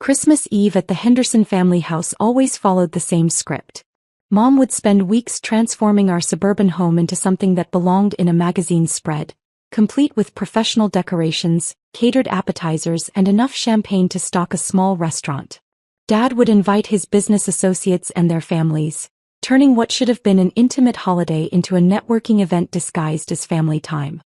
Christmas Eve at the Henderson family house always followed the same script. Mom would spend weeks transforming our suburban home into something that belonged in a magazine spread, complete with professional decorations, catered appetizers, and enough champagne to stock a small restaurant. Dad would invite his business associates and their families, turning what should have been an intimate holiday into a networking event disguised as family time.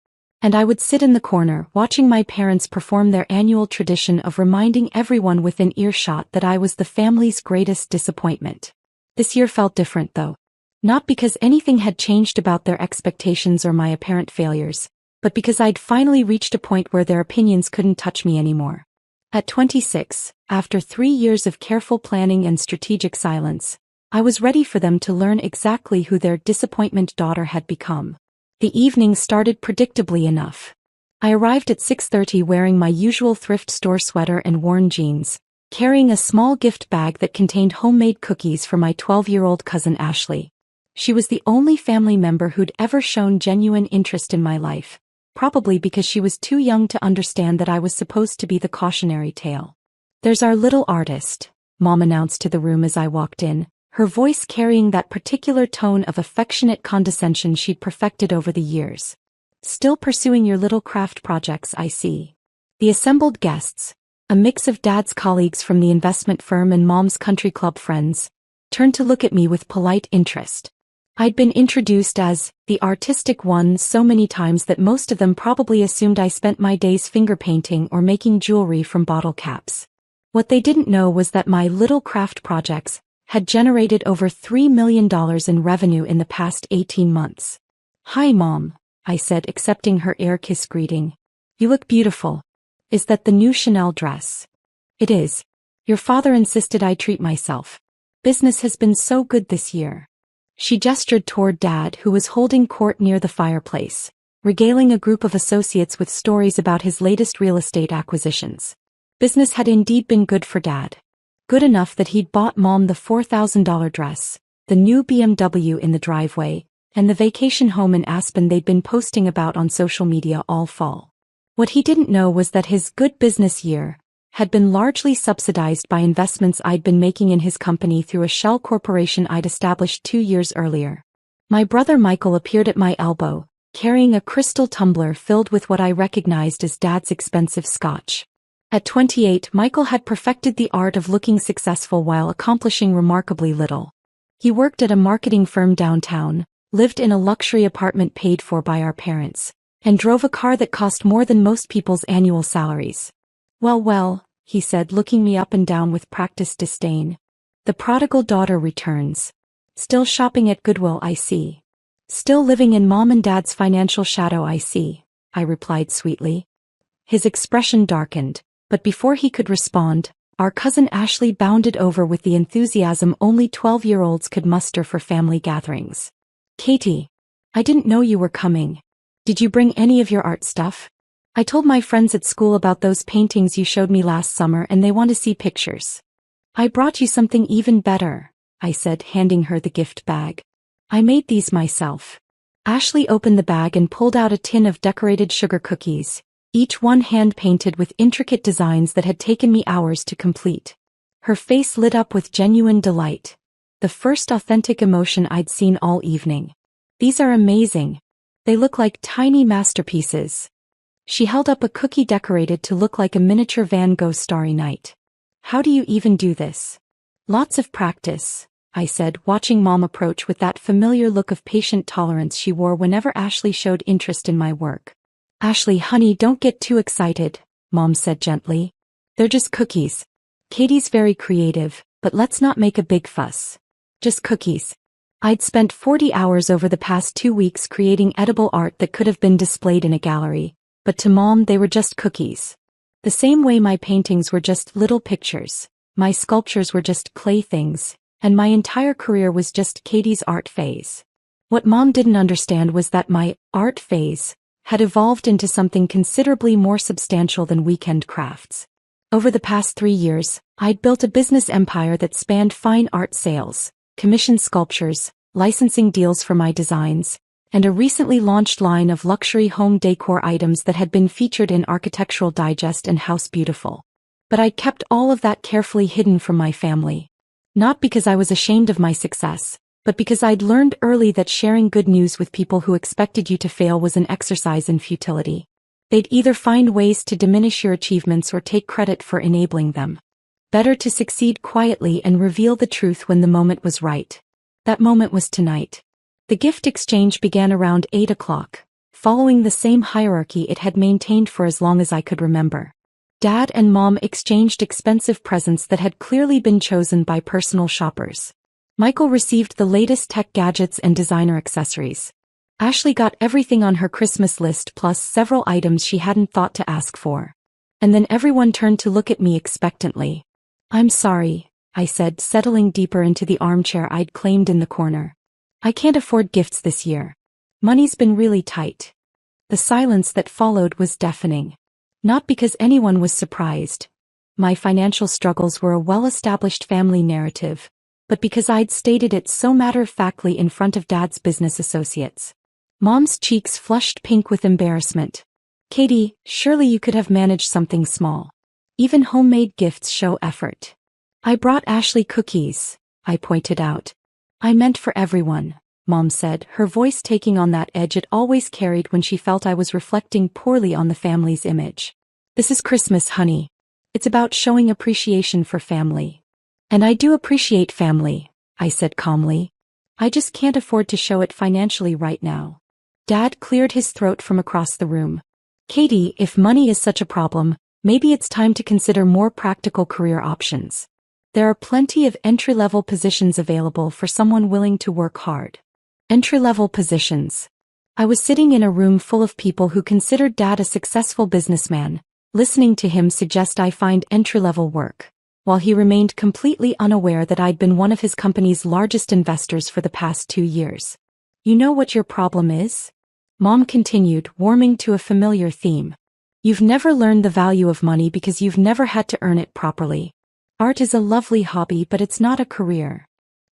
And I would sit in the corner, watching my parents perform their annual tradition of reminding everyone within earshot that I was the family's greatest disappointment. This year felt different though. Not because anything had changed about their expectations or my apparent failures, but because I'd finally reached a point where their opinions couldn't touch me anymore. At 26, after 3 years of careful planning and strategic silence, I was ready for them to learn exactly who their disappointment daughter had become. The evening started predictably enough. I arrived at 6:30 wearing my usual thrift store sweater and worn jeans, carrying a small gift bag that contained homemade cookies for my 12-year-old cousin Ashley. She was the only family member who'd ever shown genuine interest in my life, probably because she was too young to understand that I was supposed to be the cautionary tale. "There's our little artist," Mom announced to the room as I walked in, her voice carrying that particular tone of affectionate condescension she'd perfected over the years. "Still pursuing your little craft projects, I see." The assembled guests, a mix of Dad's colleagues from the investment firm and Mom's country club friends, turned to look at me with polite interest. I'd been introduced as the artistic one so many times that most of them probably assumed I spent my days finger painting or making jewelry from bottle caps. What they didn't know was that my little craft projects had generated over $3 million in revenue in the past 18 months. "Hi, Mom," I said, accepting her air-kiss greeting. "You look beautiful. Is that the new Chanel dress?" "It is. Your father insisted I treat myself. Business has been so good this year." She gestured toward Dad, who was holding court near the fireplace, regaling a group of associates with stories about his latest real estate acquisitions. Business had indeed been good for Dad. Good enough that he'd bought Mom the $4,000 dress, the new BMW in the driveway, and the vacation home in Aspen they'd been posting about on social media all fall. What he didn't know was that his good business year had been largely subsidized by investments I'd been making in his company through a shell corporation I'd established 2 years earlier. My brother Michael appeared at my elbow, carrying a crystal tumbler filled with what I recognized as Dad's expensive scotch. At 28, Michael had perfected the art of looking successful while accomplishing remarkably little. He worked at a marketing firm downtown, lived in a luxury apartment paid for by our parents, and drove a car that cost more than most people's annual salaries. Well, he said, looking me up and down with practiced disdain. "The prodigal daughter returns. Still shopping at Goodwill, I see. Still living in Mom and Dad's financial shadow, I see," I replied sweetly. His expression darkened, but before he could respond, our cousin Ashley bounded over with the enthusiasm only 12-year-olds could muster for family gatherings. "Katie, I didn't know you were coming. Did you bring any of your art stuff? I told my friends at school about those paintings you showed me last summer and they want to see pictures." "I brought you something even better," I said, handing her the gift bag. "I made these myself." Ashley opened the bag and pulled out a tin of decorated sugar cookies, each one hand-painted with intricate designs that had taken me hours to complete. Her face lit up with genuine delight, the first authentic emotion I'd seen all evening. "These are amazing. They look like tiny masterpieces." She held up a cookie decorated to look like a miniature Van Gogh Starry Night. "How do you even do this?" "Lots of practice," I said, watching Mom approach with that familiar look of patient tolerance she wore whenever Ashley showed interest in my work. "Ashley, honey, don't get too excited," Mom said gently. "They're just cookies. Katie's very creative, but let's not make a big fuss. Just cookies." I'd spent 40 hours over the past 2 weeks creating edible art that could have been displayed in a gallery, but to Mom they were just cookies. The same way my paintings were just little pictures, my sculptures were just playthings, and my entire career was just Katie's art phase. What Mom didn't understand was that my art phase had evolved into something considerably more substantial than weekend crafts. Over the past 3 years, I'd built a business empire that spanned fine art sales, commissioned sculptures, licensing deals for my designs, and a recently launched line of luxury home decor items that had been featured in Architectural Digest and House Beautiful. But I'd kept all of that carefully hidden from my family. Not because I was ashamed of my success, but because I'd learned early that sharing good news with people who expected you to fail was an exercise in futility. They'd either find ways to diminish your achievements or take credit for enabling them. Better to succeed quietly and reveal the truth when the moment was right. That moment was tonight. The gift exchange began around 8 o'clock, following the same hierarchy it had maintained for as long as I could remember. Dad and Mom exchanged expensive presents that had clearly been chosen by personal shoppers. Michael received the latest tech gadgets and designer accessories. Ashley got everything on her Christmas list plus several items she hadn't thought to ask for. And then everyone turned to look at me expectantly. "I'm sorry," I said, settling deeper into the armchair I'd claimed in the corner. "I can't afford gifts this year. Money's been really tight." The silence that followed was deafening. Not because anyone was surprised. My financial struggles were a well-established family narrative, but because I'd stated it so matter-of-factly in front of Dad's business associates. Mom's cheeks flushed pink with embarrassment. "Katie, surely you could have managed something small. Even homemade gifts show effort." "I brought Ashley cookies," I pointed out. "I meant for everyone," Mom said, her voice taking on that edge it always carried when she felt I was reflecting poorly on the family's image. "This is Christmas, honey. It's about showing appreciation for family." "And I do appreciate family," I said calmly. "I just can't afford to show it financially right now." Dad cleared his throat from across the room. "Katie, if money is such a problem, maybe it's time to consider more practical career options. There are plenty of entry-level positions available for someone willing to work hard." Entry-level positions. I was sitting in a room full of people who considered Dad a successful businessman, listening to him suggest I find entry-level work, while he remained completely unaware that I'd been one of his company's largest investors for the past 2 years. "You know what your problem is?" Mom continued, warming to a familiar theme. "You've never learned the value of money because you've never had to earn it properly. Art is a lovely hobby, but it's not a career."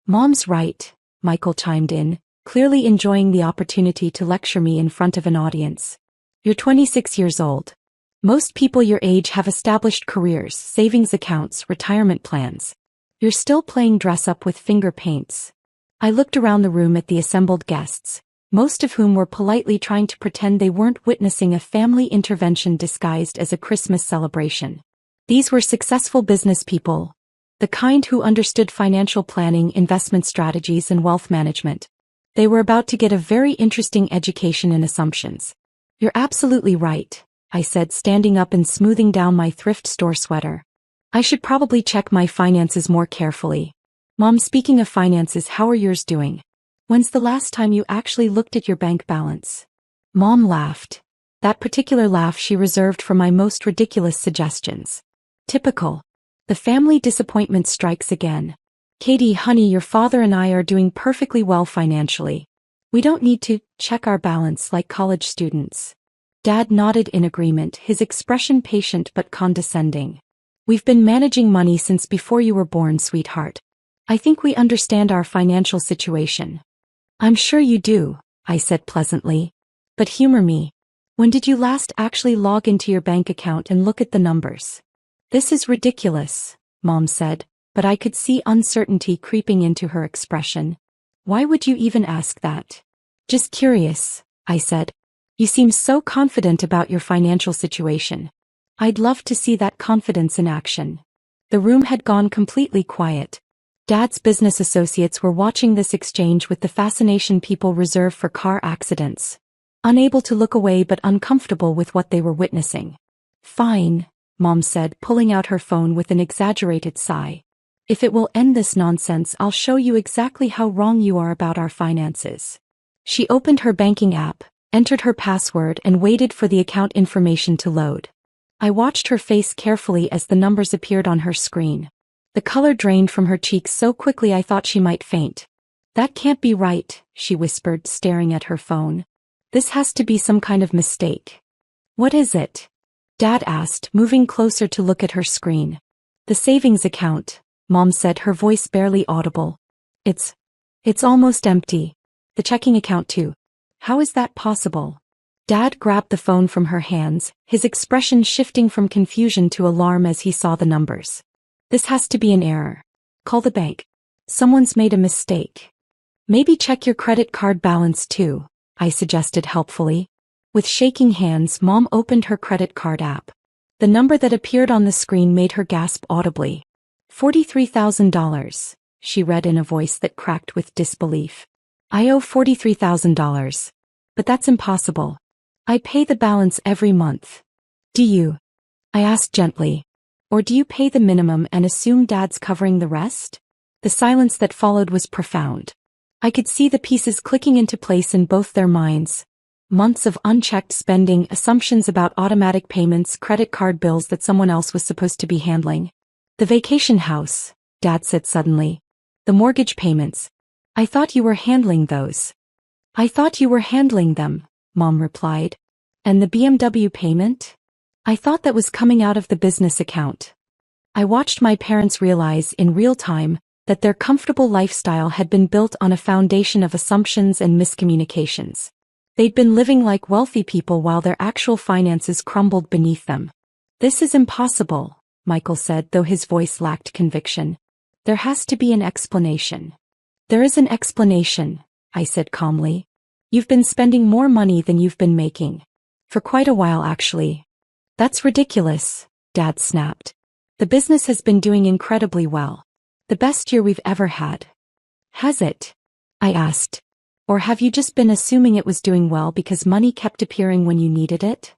"Mom's right," Michael chimed in, clearly enjoying the opportunity to lecture me in front of an audience. "You're 26 years old. Most people your age have established careers, savings accounts, retirement plans. You're still playing dress-up with finger paints." I looked around the room at the assembled guests, most of whom were politely trying to pretend they weren't witnessing a family intervention disguised as a Christmas celebration. These were successful business people, the kind who understood financial planning, investment strategies, and wealth management. They were about to get a very interesting education in assumptions. "You're absolutely right," I said, standing up and smoothing down my thrift store sweater. "I should probably check my finances more carefully. Mom, speaking of finances, how are yours doing? When's the last time you actually looked at your bank balance?" Mom laughed. That particular laugh she reserved for my most ridiculous suggestions. Typical. The family disappointment strikes again. "Katie, honey, your father and I are doing perfectly well financially. We don't need to check our balance like college students." Dad nodded in agreement, his expression patient but condescending. "We've been managing money since before you were born, sweetheart. I think we understand our financial situation." "I'm sure you do," I said pleasantly. "But humor me. When did you last actually log into your bank account and look at the numbers?" "This is ridiculous," Mom said, but I could see uncertainty creeping into her expression. "Why would you even ask that?" "Just curious," I said. "You seem so confident about your financial situation. I'd love to see that confidence in action." The room had gone completely quiet. Dad's business associates were watching this exchange with the fascination people reserve for car accidents, unable to look away but uncomfortable with what they were witnessing. "Fine," Mom said, pulling out her phone with an exaggerated sigh. "If it will end this nonsense, I'll show you exactly how wrong you are about our finances." She opened her banking app, entered her password, and waited for the account information to load. I watched her face carefully as the numbers appeared on her screen. The color drained from her cheeks so quickly I thought she might faint. "That can't be right," she whispered, staring at her phone. "This has to be some kind of mistake." "What is it?" Dad asked, moving closer to look at her screen. "The savings account," Mom said, her voice barely audible. It's almost empty. The checking account too. How is that possible?" Dad grabbed the phone from her hands, his expression shifting from confusion to alarm as he saw the numbers. This has to be an error. Call the bank. Someone's made a mistake. Maybe check your credit card balance too, I suggested helpfully. With shaking hands, Mom opened her credit card app. The number that appeared on the screen made her gasp audibly. $43,000, she read in a voice that cracked with disbelief. I owe $43,000. But that's impossible. I pay the balance every month. Do you? I asked gently. Or do you pay the minimum and assume Dad's covering the rest? The silence that followed was profound. I could see the pieces clicking into place in both their minds. Months of unchecked spending, assumptions about automatic payments, credit card bills that someone else was supposed to be handling. The vacation house, Dad said suddenly. The mortgage payments. I thought you were handling those. I thought you were handling them, Mom replied. And the BMW payment? I thought that was coming out of the business account. I watched my parents realize in real time that their comfortable lifestyle had been built on a foundation of assumptions and miscommunications. They'd been living like wealthy people while their actual finances crumbled beneath them. This is impossible, Michael said, though his voice lacked conviction. There has to be an explanation. There is an explanation, I said calmly. You've been spending more money than you've been making. For quite a while, actually. That's ridiculous, Dad snapped. The business has been doing incredibly well. The best year we've ever had. Has it? I asked. Or have you just been assuming it was doing well because money kept appearing when you needed it?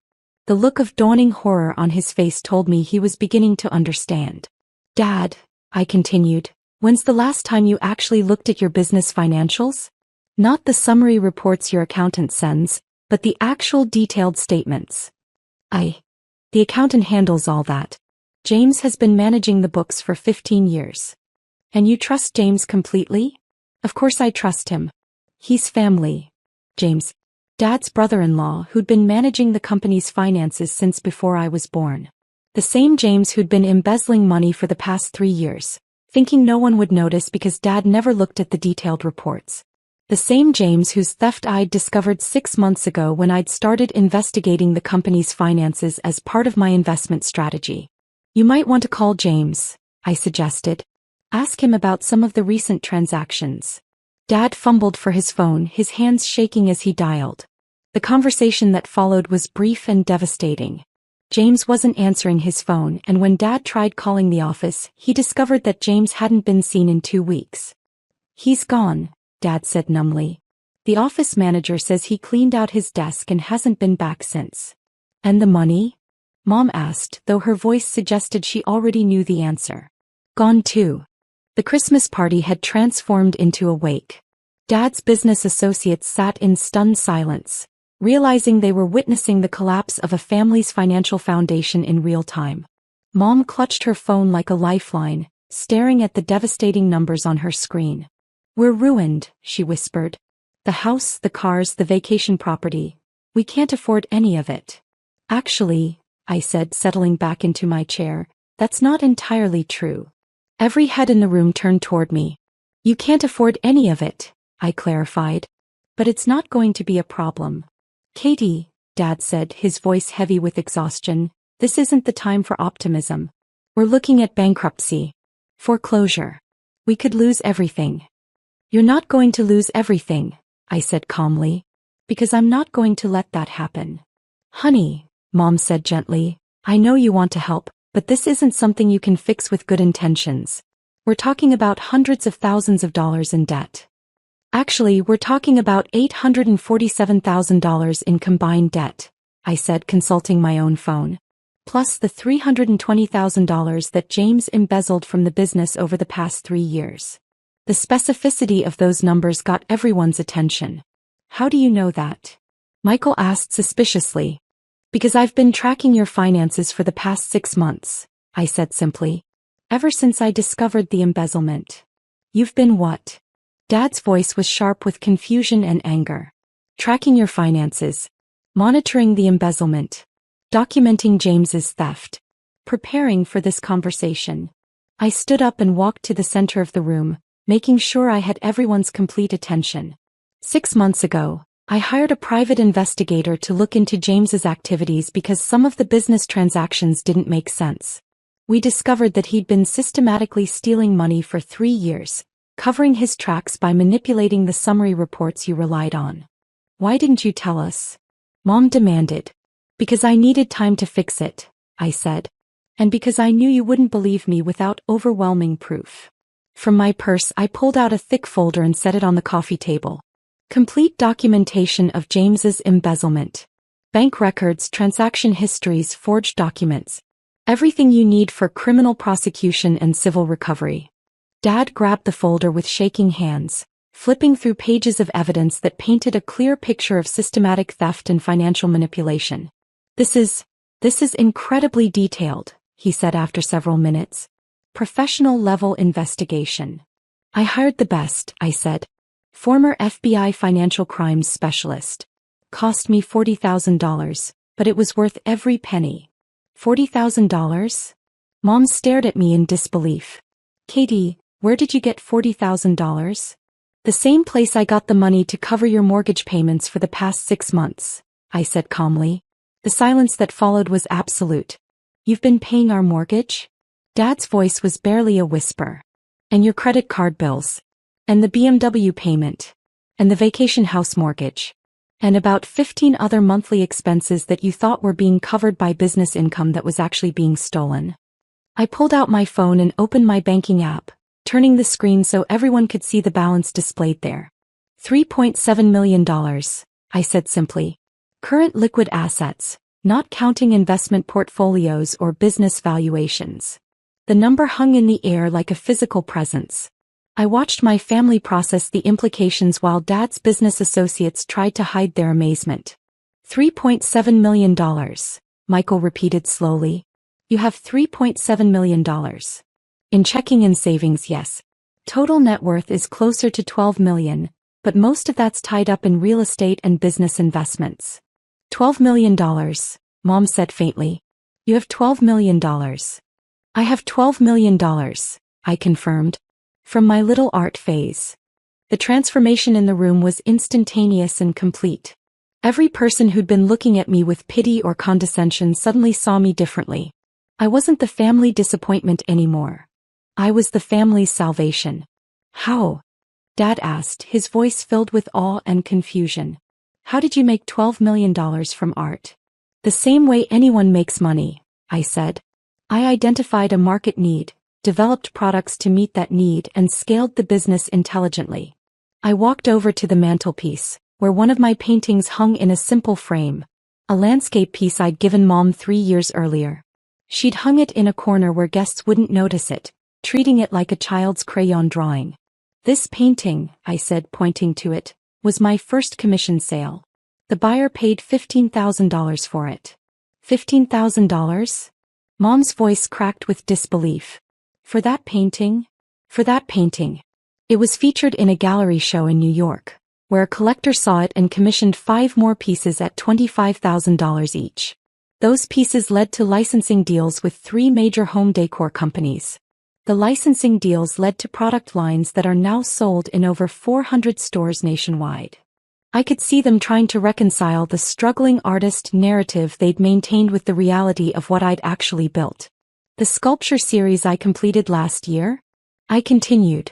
The look of dawning horror on his face told me he was beginning to understand. Dad, I continued, when's the last time you actually looked at your business financials? Not the summary reports your accountant sends, but the actual detailed statements. The accountant handles all that. James has been managing the books for 15 years. And you trust James completely? Of course I trust him. He's family. James, Dad's brother-in-law who'd been managing the company's finances since before I was born. The same James who'd been embezzling money for the past 3 years, thinking no one would notice because Dad never looked at the detailed reports. The same James whose theft I'd discovered 6 months ago when I'd started investigating the company's finances as part of my investment strategy. You might want to call James, I suggested. Ask him about some of the recent transactions. Dad fumbled for his phone, his hands shaking as he dialed. The conversation that followed was brief and devastating. James wasn't answering his phone, and when Dad tried calling the office, he discovered that James hadn't been seen in 2 weeks. He's gone, Dad said numbly. The office manager says he cleaned out his desk and hasn't been back since. And the money? Mom asked, though her voice suggested she already knew the answer. Gone too. The Christmas party had transformed into a wake. Dad's business associates sat in stunned silence, realizing they were witnessing the collapse of a family's financial foundation in real time. Mom clutched her phone like a lifeline, staring at the devastating numbers on her screen. We're ruined, she whispered. The house, the cars, the vacation property. We can't afford any of it. Actually, I said, settling back into my chair, that's not entirely true. Every head in the room turned toward me. You can't afford any of it, I clarified. But it's not going to be a problem. Katie, Dad said, his voice heavy with exhaustion, this isn't the time for optimism. We're looking at bankruptcy. Foreclosure. We could lose everything. You're not going to lose everything, I said calmly. Because I'm not going to let that happen. Honey, Mom said gently, I know you want to help, but this isn't something you can fix with good intentions. We're talking about hundreds of thousands of dollars in debt. Actually, we're talking about $847,000 in combined debt, I said, consulting my own phone. Plus the $320,000 that James embezzled from the business over the past 3 years. The specificity of those numbers got everyone's attention. How do you know that? Michael asked suspiciously. Because I've been tracking your finances for the past 6 months, I said simply. Ever since I discovered the embezzlement. You've been what? Dad's voice was sharp with confusion and anger. Tracking your finances. Monitoring the embezzlement. Documenting James's theft. Preparing for this conversation. I stood up and walked to the center of the room, making sure I had everyone's complete attention. 6 months ago, I hired a private investigator to look into James's activities because some of the business transactions didn't make sense. We discovered that he'd been systematically stealing money for 3 years, covering his tracks by manipulating the summary reports you relied on. Why didn't you tell us? Mom demanded. Because I needed time to fix it, I said. And because I knew you wouldn't believe me without overwhelming proof. From my purse I pulled out a thick folder and set it on the coffee table. Complete documentation of James's embezzlement. Bank records, transaction histories, forged documents. Everything you need for criminal prosecution and civil recovery. Dad grabbed the folder with shaking hands, flipping through pages of evidence that painted a clear picture of systematic theft and financial manipulation. This is incredibly detailed, he said after several minutes. Professional-level investigation. I hired the best, I said. Former FBI financial crimes specialist. Cost me $40,000, but it was worth every penny. $40,000? Mom stared at me in disbelief. Katie, where did you get $40,000? The same place I got the money to cover your mortgage payments for the past 6 months, I said calmly. The silence that followed was absolute. You've been paying our mortgage? Dad's voice was barely a whisper. And your credit card bills. And the BMW payment. And the vacation house mortgage. And about 15 other monthly expenses that you thought were being covered by business income that was actually being stolen. I pulled out my phone and opened my banking app, turning the screen so everyone could see the balance displayed there. $3.7 million, I said simply. Current liquid assets, not counting investment portfolios or business valuations. The number hung in the air like a physical presence. I watched my family process the implications while Dad's business associates tried to hide their amazement. $3.7 million, Michael repeated slowly. You have $3.7 million. In checking and savings, yes. Total net worth is closer to $12 million, but most of that's tied up in real estate and business investments. $12 million, Mom said faintly. You have $12 million. I have $12 million, I confirmed. From my little art phase. The transformation in the room was instantaneous and complete. Every person who'd been looking at me with pity or condescension suddenly saw me differently. I wasn't the family disappointment anymore. I was the family's salvation. How? Dad asked, his voice filled with awe and confusion. How did you make $12 million from art? The same way anyone makes money, I said. I identified a market need, developed products to meet that need and scaled the business intelligently. I walked over to the mantelpiece, where one of my paintings hung in a simple frame, a landscape piece I'd given Mom 3 years earlier. She'd hung it in a corner where guests wouldn't notice it, treating it like a child's crayon drawing. This painting, I said, pointing to it, was my first commission sale. The buyer paid $15,000 for it. $15,000? Mom's voice cracked with disbelief. For that painting? For that painting. It was featured in a gallery show in New York, where a collector saw it and commissioned 5 more pieces at $25,000 each. Those pieces led to licensing deals with 3 major home decor companies. The licensing deals led to product lines that are now sold in over 400 stores nationwide. I could see them trying to reconcile the struggling artist narrative they'd maintained with the reality of what I'd actually built. The sculpture series I completed last year? I continued.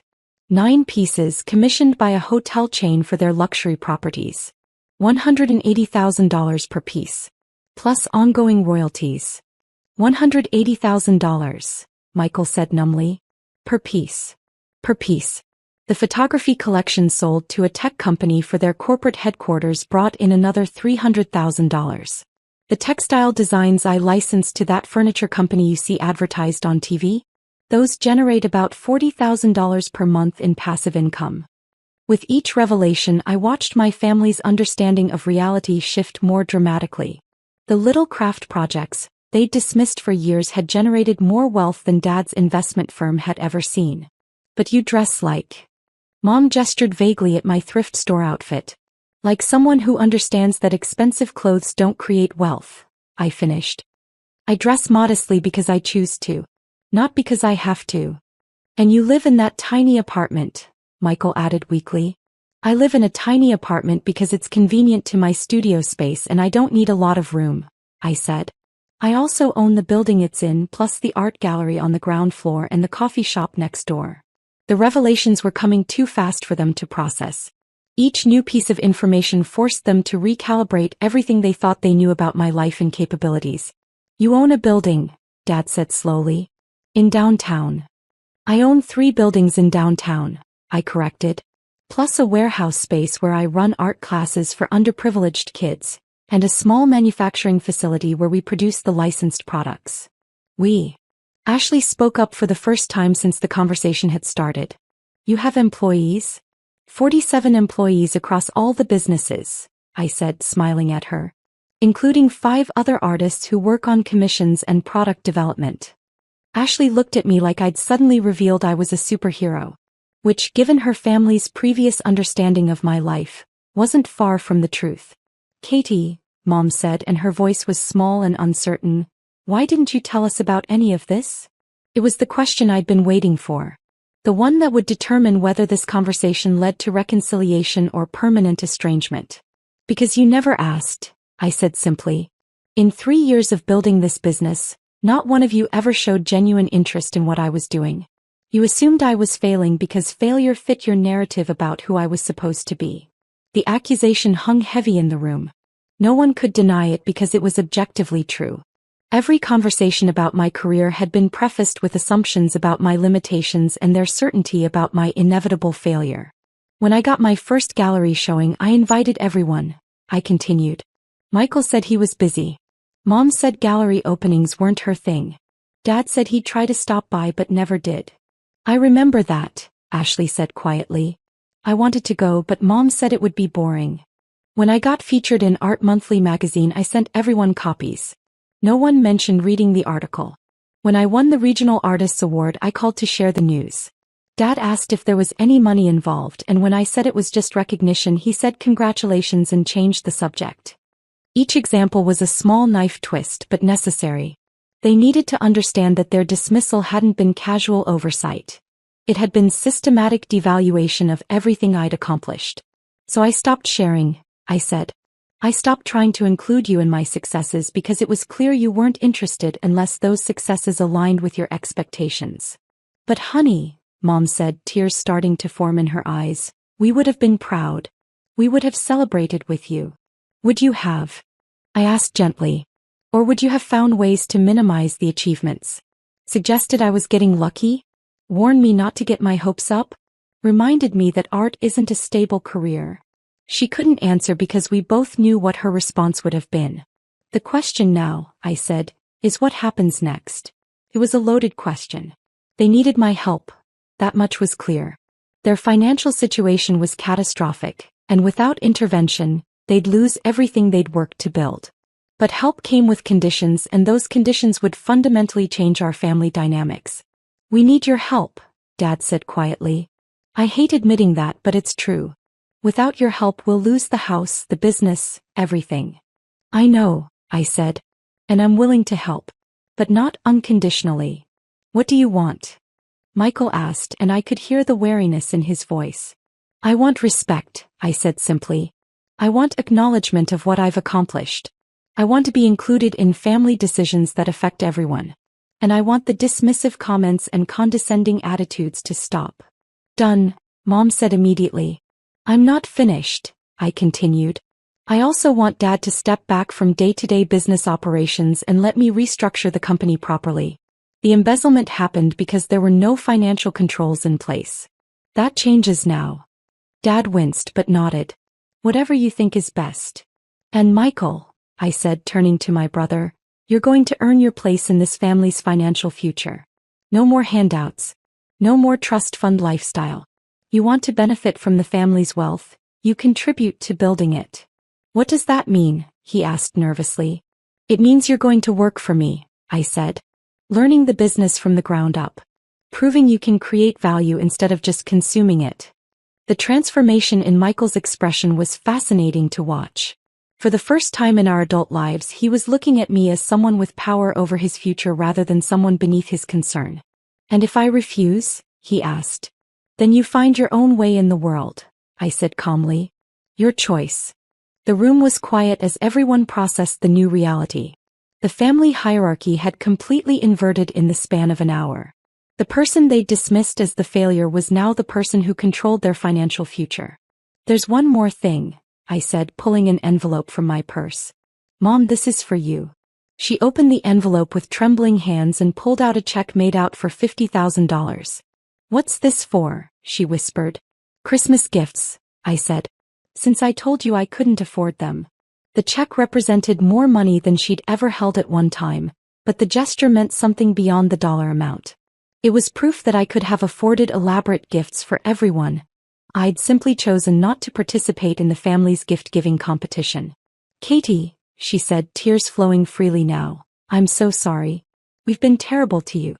9 pieces commissioned by a hotel chain for their luxury properties. $180,000 per piece. Plus ongoing royalties. $180,000, Michael said numbly. Per piece. Per piece. The photography collection sold to a tech company for their corporate headquarters brought in another $300,000. The textile designs I licensed to that furniture company you see advertised on TV? Those generate about $40,000 per month in passive income. With each revelation, I watched my family's understanding of reality shift more dramatically. The little craft projects they'd dismissed for years had generated more wealth than Dad's investment firm had ever seen. But you dress like... Mom gestured vaguely at my thrift store outfit. Like someone who understands that expensive clothes don't create wealth, I finished. I dress modestly because I choose to, not because I have to. And you live in that tiny apartment, Michael added weakly. I live in a tiny apartment because it's convenient to my studio space and I don't need a lot of room, I said. I also own the building it's in, plus the art gallery on the ground floor and the coffee shop next door. The revelations were coming too fast for them to process. Each new piece of information forced them to recalibrate everything they thought they knew about my life and capabilities. You own a building, Dad said slowly. In downtown. I own 3 buildings in downtown, I corrected. Plus a warehouse space where I run art classes for underprivileged kids, and a small manufacturing facility where we produce the licensed products. Ashley spoke up for the first time since the conversation had started. You have employees? 47 employees across all the businesses, I said, smiling at her. Including 5 other artists who work on commissions and product development. Ashley looked at me like I'd suddenly revealed I was a superhero. Which, given her family's previous understanding of my life, wasn't far from the truth. Katie, Mom said, and her voice was small and uncertain, why didn't you tell us about any of this? It was the question I'd been waiting for. The one that would determine whether this conversation led to reconciliation or permanent estrangement. Because you never asked, I said simply. In 3 years of building this business, not one of you ever showed genuine interest in what I was doing. You assumed I was failing because failure fit your narrative about who I was supposed to be. The accusation hung heavy in the room. No one could deny it because it was objectively true. Every conversation about my career had been prefaced with assumptions about my limitations and their certainty about my inevitable failure. When I got my first gallery showing, I invited everyone, I continued. Michael said he was busy. Mom said gallery openings weren't her thing. Dad said he'd try to stop by but never did. I remember that, Ashley said quietly. I wanted to go but Mom said it would be boring. When I got featured in Art Monthly magazine, I sent everyone copies. No one mentioned reading the article. When I won the Regional Artists Award, I called to share the news. Dad asked if there was any money involved, and when I said it was just recognition, he said congratulations and changed the subject. Each example was a small knife twist but necessary. They needed to understand that their dismissal hadn't been casual oversight. It had been systematic devaluation of everything I'd accomplished. So I stopped sharing, I said. I stopped trying to include you in my successes because it was clear you weren't interested unless those successes aligned with your expectations. But honey, Mom said, tears starting to form in her eyes, we would have been proud. We would have celebrated with you. Would you have? I asked gently. Or would you have found ways to minimize the achievements? Suggested I was getting lucky? Warned me not to get my hopes up? Reminded me that art isn't a stable career. She couldn't answer because we both knew what her response would have been. The question now, I said, is what happens next? It was a loaded question. They needed my help. That much was clear. Their financial situation was catastrophic, and without intervention, they'd lose everything they'd worked to build. But help came with conditions, and those conditions would fundamentally change our family dynamics. We need your help, Dad said quietly. I hate admitting that, but it's true. Without your help, we'll lose the house, the business, everything. I know, I said. And I'm willing to help. But not unconditionally. What do you want? Michael asked, and I could hear the wariness in his voice. I want respect, I said simply. I want acknowledgement of what I've accomplished. I want to be included in family decisions that affect everyone. And I want the dismissive comments and condescending attitudes to stop. Done, Mom said immediately. I'm not finished, I continued. I also want Dad to step back from day-to-day business operations and let me restructure the company properly. The embezzlement happened because there were no financial controls in place. That changes now. Dad winced but nodded. Whatever you think is best. And Michael, I said, turning to my brother, you're going to earn your place in this family's financial future. No more handouts. No more trust fund lifestyle. You want to benefit from the family's wealth, you contribute to building it. What does that mean? He asked nervously. It means you're going to work for me, I said. Learning the business from the ground up. Proving you can create value instead of just consuming it. The transformation in Michael's expression was fascinating to watch. For the first time in our adult lives, he was looking at me as someone with power over his future rather than someone beneath his concern. And if I refuse, he asked, then you find your own way in the world, I said calmly. Your choice. The room was quiet as everyone processed the new reality. The family hierarchy had completely inverted in the span of an hour. The person they dismissed as the failure was now the person who controlled their financial future. There's one more thing, I said, pulling an envelope from my purse. Mom, this is for you. She opened the envelope with trembling hands and pulled out a check made out for $50,000. What's this for? She whispered. Christmas gifts, I said. Since I told you I couldn't afford them. The check represented more money than she'd ever held at one time, but the gesture meant something beyond the dollar amount. It was proof that I could have afforded elaborate gifts for everyone. I'd simply chosen not to participate in the family's gift-giving competition. Katie, she said, tears flowing freely now, I'm so sorry. We've been terrible to you.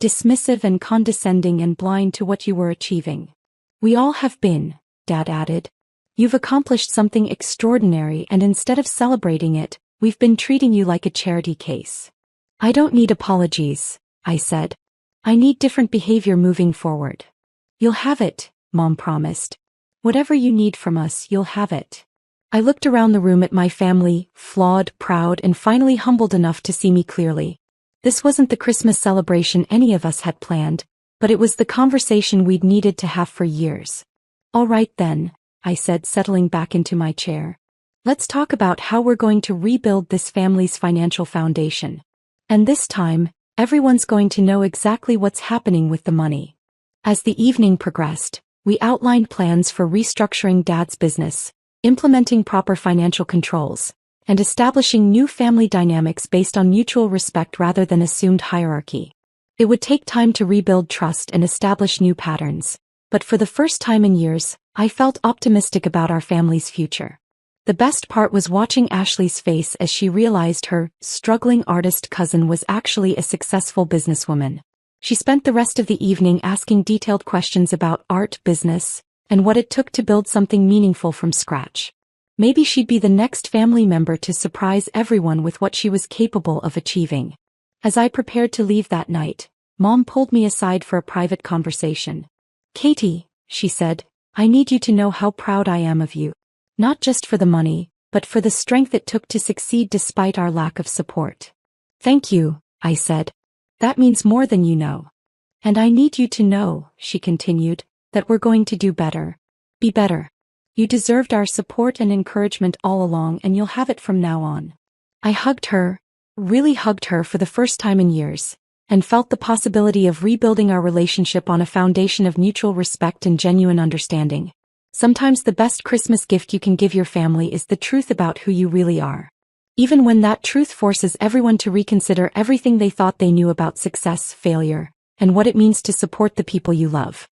Dismissive and condescending and blind to what you were achieving. We all have been, Dad added. You've accomplished something extraordinary, and instead of celebrating it, we've been treating you like a charity case. I don't need apologies, I said. I need different behavior moving forward. You'll have it, Mom promised. Whatever you need from us, you'll have it. I looked around the room at my family, flawed, proud, and finally humbled enough to see me clearly. This wasn't the Christmas celebration any of us had planned, but it was the conversation we'd needed to have for years. All right then, I said, settling back into my chair. Let's talk about how we're going to rebuild this family's financial foundation. And this time, everyone's going to know exactly what's happening with the money. As the evening progressed, we outlined plans for restructuring Dad's business, implementing proper financial controls, and establishing new family dynamics based on mutual respect rather than assumed hierarchy. It would take time to rebuild trust and establish new patterns, but for the first time in years, I felt optimistic about our family's future. The best part was watching Ashley's face as she realized her struggling artist cousin was actually a successful businesswoman. She spent the rest of the evening asking detailed questions about art, business, and what it took to build something meaningful from scratch. Maybe she'd be the next family member to surprise everyone with what she was capable of achieving. As I prepared to leave that night, Mom pulled me aside for a private conversation. Katie, she said, I need you to know how proud I am of you. Not just for the money, but for the strength it took to succeed despite our lack of support. Thank you, I said. That means more than you know. And I need you to know, she continued, that we're going to do better. Be better. You deserved our support and encouragement all along, and you'll have it from now on. I hugged her, really hugged her for the first time in years, and felt the possibility of rebuilding our relationship on a foundation of mutual respect and genuine understanding. Sometimes the best Christmas gift you can give your family is the truth about who you really are. Even when that truth forces everyone to reconsider everything they thought they knew about success, failure, and what it means to support the people you love.